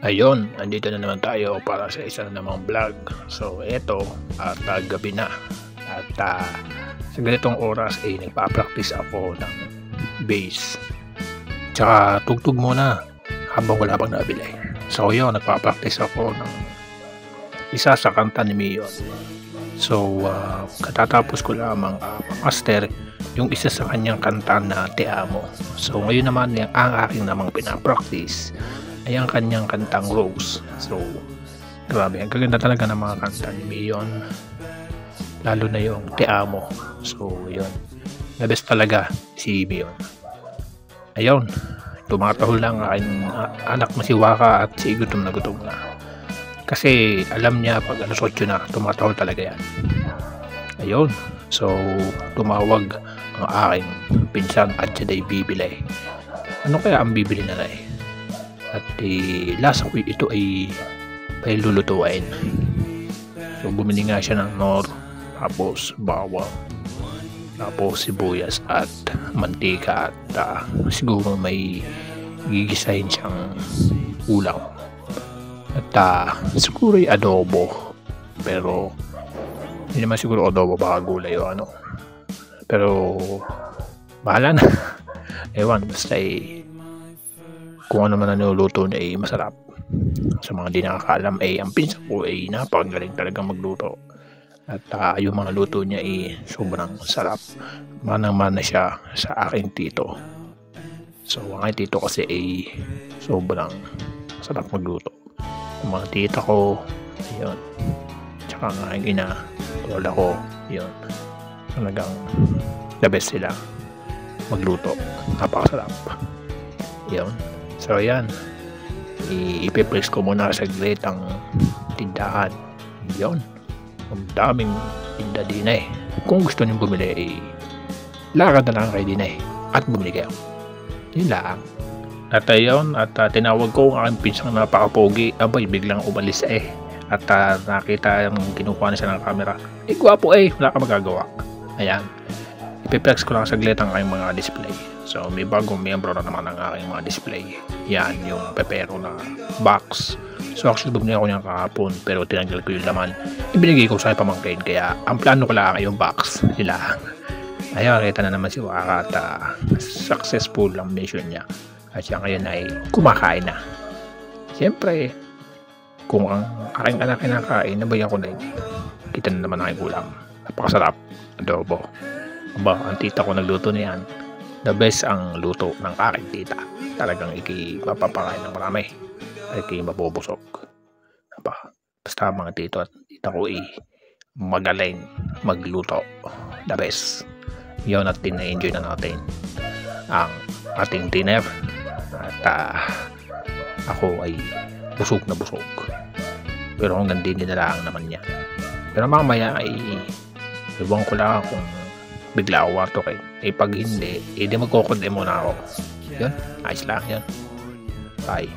Ayun, andito na naman tayo para sa isa na namang vlog. So eto, gabi na. At sa ganitong oras ay nagpa-practice ako ng bass. Tsaka tugtog muna habang wala pang nabili. So yun, nagpa-practice ako ng isa sa kanta ni Mion. So katatapos ko lamang master yung isa sa kanyang kanta na Te Amo. So ngayon naman ang aking namang pinapractice ay ang kanyang kantang Rose. So grabe, ang gaganda talaga ng mga kanta ni Mion, lalo na yung Te Amo. So yun, the best talaga si Mion. Ayun, tumatahol lang aking anak na si Waka at si gutom na kasi alam niya pag alas 8 na tumatahol talaga yan. Ayun, so tumawag ang aking pinsan at siya ay bibili. Ano kaya ang bibili na rin? At lasa ko ito ay lulutuin. So bumili nga siya ng nor, tapos bawang, tapos sibuyas at mantika at siguro may gigisahin siyang ulam. At siguro ay adobo, pero hindi naman siguro adobo, baka gulay o ano. Pero bahala na. Ewan, basta kung ano man ang niluluto niya ay masarap. Sa mga di nakakaalam ay ang pinsan ko ay napakagaling talagang magluto. At yung mga luto niya ay sobrang sarap. Manang-mana siya sa aking tito. So ang aking tito kasi ay sobrang sarap magluto. Yung mga tita ko, yun. Tsaka ang aking ina, lola ko, yun. Talagang the best sila magluto. Napakasarap. Yun. So yan, ipipress ko muna saglit ang tindahan. Yun, ang daming tinda din eh. Kung gusto niyo bumili lakad na lang kayo din at bumili kayo. Yun lang. At ayun, at tinawag ko ang aking pinsang napakapogi. Abay, biglang umalis at nakita yung kinukuha na siya ng camera. Gwapo wala ka magagawa. Ayan, ipiplex ko lang saglit ang aking mga display. So may bagong miyembro na naman ang aking mga display. Yan, yung pepero na box. So actually bumili ako niyan kahapon, pero tinanggal ko yung laman. Ibinigay ko sa pamangkin, kaya ang plano ko lang yung box nila. Ayun, kita na naman si Waka at successful ang mission niya. At siya ngayon ay kumakain na. Siyempre, kung ang aking anak kinakain, nabayan ko na kita na naman aking ulam. Napakasarap, adobo. Aba, ang tita ko nagluto na yan. The best ang luto ng aking tita. Talagang mapapakain ng marami. Mabubusog. Basta mga tito at tita ko magaling magluto. The best. Yun, at na-enjoy na natin ang ating dinner. At ako ay busog na busog. Pero hanggang din lang naman yan. Pero mamaya iwan ko lang kung bigla ako wartokin. Pag hindi, di magkukod muna ako. Yun, ayos lang yun. Bye.